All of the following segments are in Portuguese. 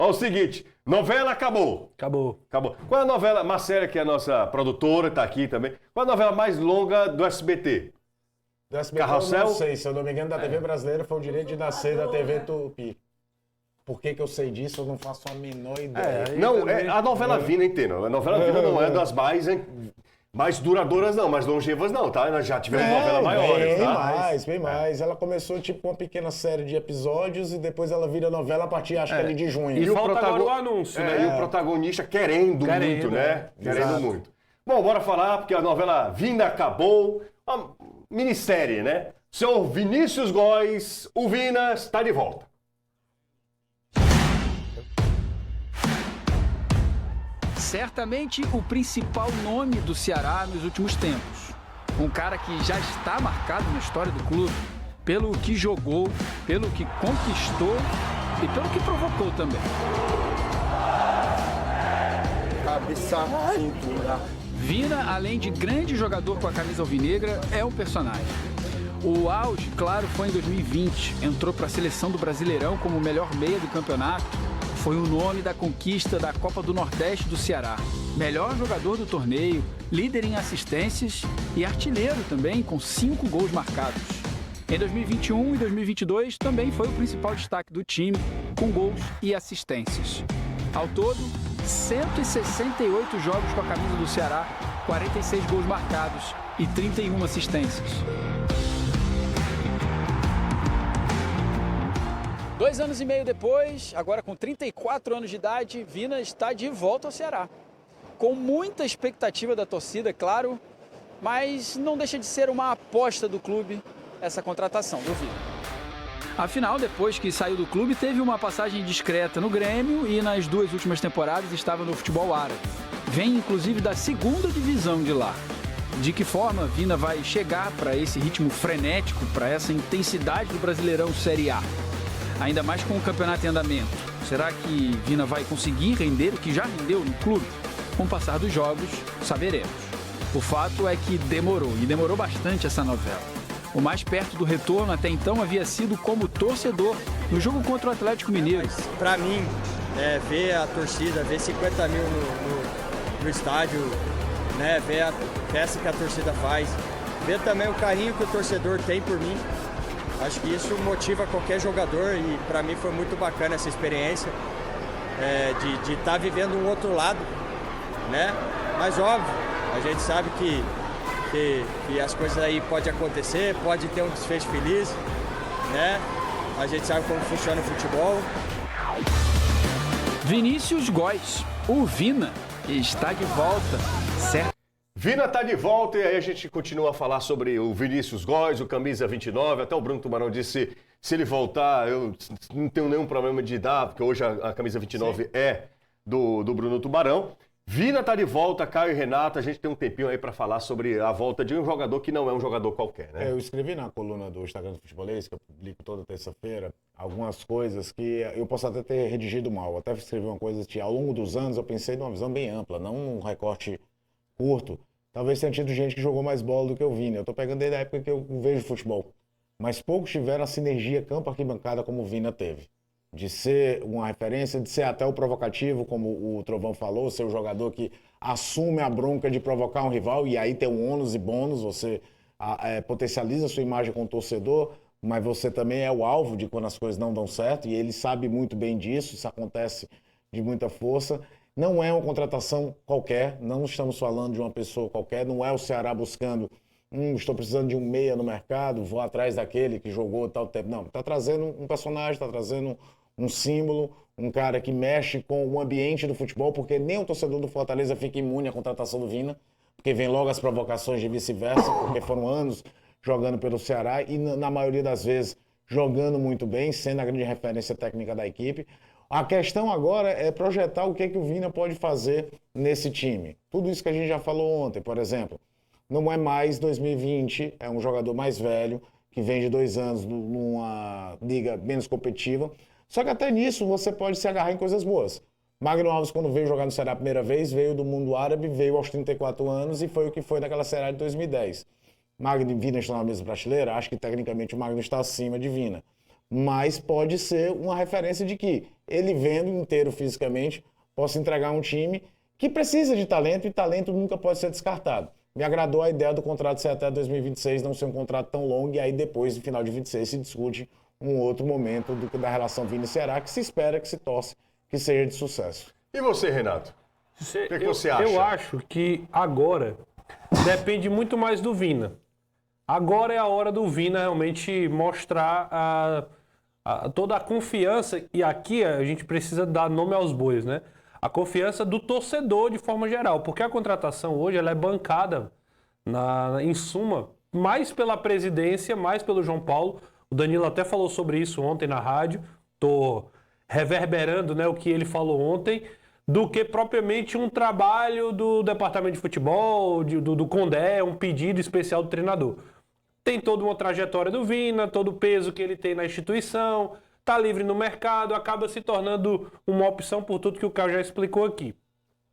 Ó, o seguinte, novela acabou. Acabou. Qual é a novela, Marcela, que é a nossa produtora, está aqui também, qual é a novela mais longa do SBT? Do SBT Carrossel? eu não sei, se eu não me engano, da TV brasileira foi o direito de nascer da TV Tupi. Por que eu sei disso, eu não faço a menor ideia. Não, também... a novela Vina, entendo. A novela Vina não é das mais duradouras não, mais longevas não, tá? Nós já tivemos novela maiores, tá? Bem mais. Ela começou tipo uma pequena série de episódios e depois ela vira novela a partir, acho que ali de junho. E falta agora o anúncio, né? E o protagonista querendo muito, né? Querendo Exato. muito. Bom, bora falar, porque a novela Vina acabou. Uma minissérie, né? Senhor Vinícius Góes, o Vina está de volta. Certamente o principal nome do Ceará nos últimos tempos. Um cara que já está marcado na história do clube pelo que jogou, pelo que conquistou e pelo que provocou também. Cabeça, cintura. Vina, além de grande jogador com a camisa alvinegra, é um personagem. O auge, claro, foi em 2020. Entrou para a seleção do Brasileirão como o melhor meia do campeonato. Foi o nome da conquista da Copa do Nordeste do Ceará. Melhor jogador do torneio, líder em assistências e artilheiro também, com 5 gols marcados. Em 2021 e 2022 também foi o principal destaque do time, com gols e assistências. Ao todo, 168 jogos com a camisa do Ceará, 46 gols marcados e 31 assistências. 2 anos e meio depois, agora com 34 anos de idade, Vina está de volta ao Ceará. Com muita expectativa da torcida, claro, mas não deixa de ser uma aposta do clube essa contratação do Vina. Afinal, depois que saiu do clube, teve uma passagem discreta no Grêmio e nas 2 últimas temporadas estava no futebol árabe. Vem inclusive da 2ª divisão de lá. De que forma Vina vai chegar para esse ritmo frenético, para essa intensidade do Brasileirão Série A? Ainda mais com o campeonato em andamento. Será que Vina vai conseguir render o que já rendeu no clube? Com o passar dos jogos, saberemos. O fato é que demorou, e demorou bastante essa novela. O mais perto do retorno até então havia sido como torcedor no jogo contra o Atlético Mineiro. Para mim, ver a torcida, ver 50 mil no estádio, né, ver a festa que a torcida faz, ver também o carinho que o torcedor tem por mim. Acho que isso motiva qualquer jogador e para mim foi muito bacana essa experiência de estar vivendo um outro lado, né? Mas óbvio, a gente sabe que as coisas aí podem acontecer, pode ter um desfecho feliz, né? A gente sabe como funciona o futebol. Vinícius Góes, o Vina, está de volta, certo? Vina tá de volta e aí a gente continua a falar sobre o Vinícius Góes, o camisa 29, até o Bruno Tubarão disse, se ele voltar, eu não tenho nenhum problema de dar, porque hoje a camisa 29 é do Bruno Tubarão. Vina tá de volta, Caio e Renato, a gente tem um tempinho aí para falar sobre a volta de um jogador que não é um jogador qualquer, né? Eu escrevi na coluna do Instagram do Futebolês, que eu publico toda terça-feira, algumas coisas que eu posso até ter redigido mal. Até escrevi uma coisa que ao longo dos anos eu pensei numa visão bem ampla, não num recorte curto. Talvez tenha tido gente que jogou mais bola do que o Vina. Eu tô pegando desde a época que eu vejo futebol. Mas poucos tiveram a sinergia campo-arquibancada como o Vina teve. De ser uma referência, de ser até o provocativo, como o Trovão falou, ser o jogador que assume a bronca de provocar um rival, e aí tem um ônus e bônus, você potencializa a sua imagem com o torcedor, mas você também é o alvo de quando as coisas não dão certo, e ele sabe muito bem disso, isso acontece de muita força. Não é uma contratação qualquer, não estamos falando de uma pessoa qualquer, não é o Ceará buscando, estou precisando de um meia no mercado, vou atrás daquele que jogou tal tempo. Não, está trazendo um personagem, está trazendo um símbolo, um cara que mexe com o ambiente do futebol, porque nem o torcedor do Fortaleza fica imune à contratação do Vina, porque vem logo as provocações de vice-versa, porque foram anos jogando pelo Ceará e na maioria das vezes jogando muito bem, sendo a grande referência técnica da equipe. A questão agora é projetar o que o Vina pode fazer nesse time. Tudo isso que a gente já falou ontem, por exemplo, não é mais 2020, é um jogador mais velho, que vem de 2 anos numa liga menos competitiva. Só que até nisso você pode se agarrar em coisas boas. Magno Alves, quando veio jogar no Ceará a primeira vez, veio do mundo árabe, veio aos 34 anos e foi o que foi daquela Série A de 2010. Magno e Vina estão na mesma prateleira? Acho que tecnicamente o Magno está acima de Vina. mas pode ser uma referência de que ele vendo inteiro fisicamente possa entregar um time que precisa de talento e talento nunca pode ser descartado. Me agradou a ideia do contrato ser até 2026, não ser um contrato tão longo, e aí depois, no final de 26, se discute um outro momento da relação Vina e Ceará, que se espera, que se torce, que seja de sucesso. E você, Renato? O que você acha? Eu acho que agora depende muito mais do Vina. Agora é a hora do Vina realmente mostrar toda a confiança, e aqui a gente precisa dar nome aos bois, né? A confiança do torcedor de forma geral, porque a contratação hoje ela é bancada, em suma, mais pela presidência, mais pelo João Paulo. O Danilo até falou sobre isso ontem na rádio, estou reverberando, né, o que ele falou ontem, do que propriamente um trabalho do departamento de futebol, do Condé, um pedido especial do treinador. Tem toda uma trajetória do Vina, todo o peso que ele tem na instituição, está livre no mercado, acaba se tornando uma opção por tudo que o Caio já explicou aqui.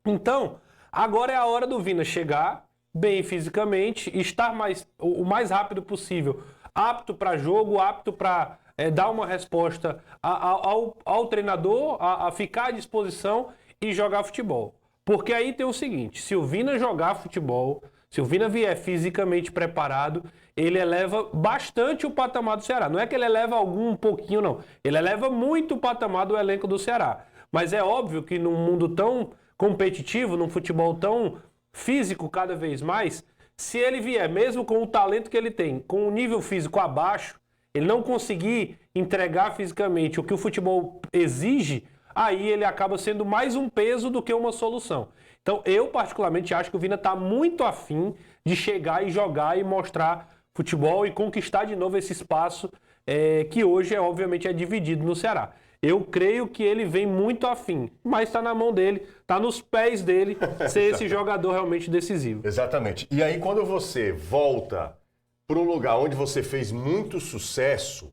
Então, agora é a hora do Vina chegar bem fisicamente, estar o mais rápido possível, apto para jogo, apto para dar uma resposta ao treinador, a ficar à disposição e jogar futebol. Porque aí tem o seguinte, se o Vina jogar futebol, se o Vina vier fisicamente preparado, ele eleva bastante o patamar do Ceará. Não é que ele eleva um pouquinho, não. Ele eleva muito o patamar do elenco do Ceará. Mas é óbvio que num mundo tão competitivo, num futebol tão físico cada vez mais, se ele vier, mesmo com o talento que ele tem, com o nível físico abaixo, ele não conseguir entregar fisicamente o que o futebol exige, aí ele acaba sendo mais um peso do que uma solução. Então, eu particularmente acho que o Vina está muito afim de chegar e jogar e mostrar futebol e conquistar de novo esse espaço que hoje, obviamente, é dividido no Ceará. Eu creio que ele vem muito afim, mas está na mão dele, está nos pés dele ser esse jogador realmente decisivo. Exatamente. E aí, quando você volta para um lugar onde você fez muito sucesso,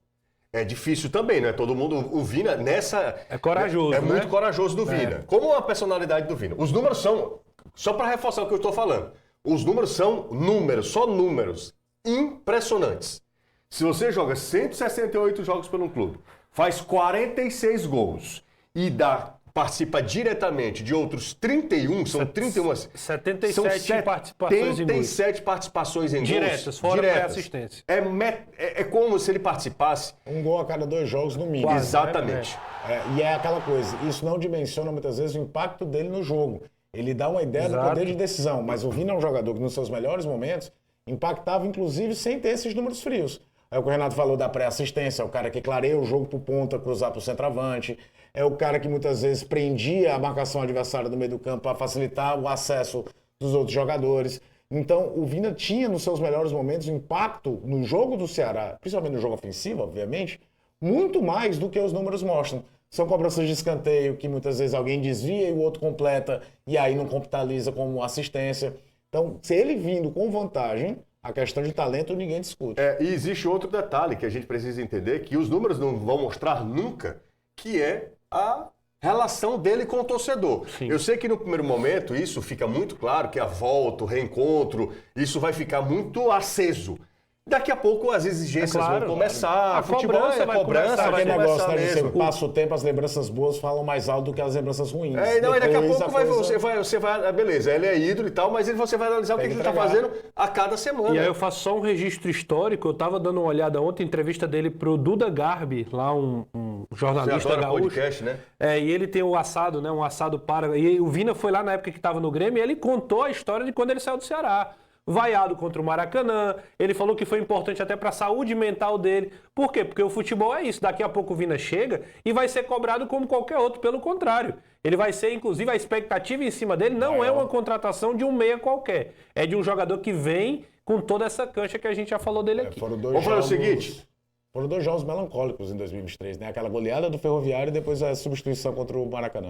é difícil também, não é todo mundo. O Vina nessa. É corajoso. É né? muito corajoso do Vina. Como a personalidade do Vina. Os números são. Só para reforçar o que eu estou falando. Os números são números, só números impressionantes. Se você joga 168 jogos pelo clube, faz 46 gols e participa diretamente de outros 31, são 31. 77 são participações em gols. 77 participações em gols. Diretas, fora pré-assistência. É como se ele participasse. Um gol a cada 2 jogos no mínimo. Quase, Exatamente. E é aquela coisa, isso não dimensiona muitas vezes o impacto dele no jogo. Ele dá uma ideia do Exato. poder de decisão, mas o Vina é um jogador que nos seus melhores momentos impactava inclusive sem ter esses números frios. É o que o Renato falou da pré-assistência, é o cara que clareia o jogo pro ponta, cruzar pro centroavante, é o cara que muitas vezes prendia a marcação adversária do meio do campo para facilitar o acesso dos outros jogadores. Então, o Vina tinha nos seus melhores momentos impacto no jogo do Ceará, principalmente no jogo ofensivo, obviamente, muito mais do que os números mostram. São cobranças de escanteio que muitas vezes alguém desvia e o outro completa e aí não capitaliza como assistência. Então, se ele vindo com vantagem, a questão de talento ninguém discute. E existe outro detalhe que a gente precisa entender, que os números não vão mostrar nunca, que é a relação dele com o torcedor. Sim. Eu sei que no primeiro momento isso fica muito claro, que a volta, o reencontro, isso vai ficar muito aceso. Daqui a pouco as exigências vão começar, A futebol cobrança vai cobrança, começar, vai Aquele negócio, começar né, mesmo. você passa o tempo, as lembranças boas falam mais alto do que as lembranças ruins. E daqui a Depois pouco coisa- você vai, beleza, ele é ídolo e tal, mas você vai analisar o que Tem ele que está entregar. fazendo a cada semana. E aí eu faço só um registro histórico. Eu estava dando uma olhada ontem, entrevista dele pro Duda Garbi, lá um Você jornalista adora gaúcho. podcast, né? E ele tem o assado, né? Um assado para. E o Vina foi lá na época que estava no Grêmio e ele contou a história de quando ele saiu do Ceará. Vaiado contra o Maracanã. Ele falou que foi importante até para a saúde mental dele. Por quê? Porque o futebol é isso. Daqui a pouco o Vina chega e vai ser cobrado como qualquer outro. Pelo contrário. Ele vai ser, inclusive, a expectativa em cima dele não é uma contratação de um meia qualquer. É de um jogador que vem com toda essa cancha que a gente já falou dele aqui. Foram dois Vamos fazer o jogos- seguinte. Foram 2 jogos melancólicos em 2023, né? Aquela goleada do Ferroviário e depois a substituição contra o Maracanã.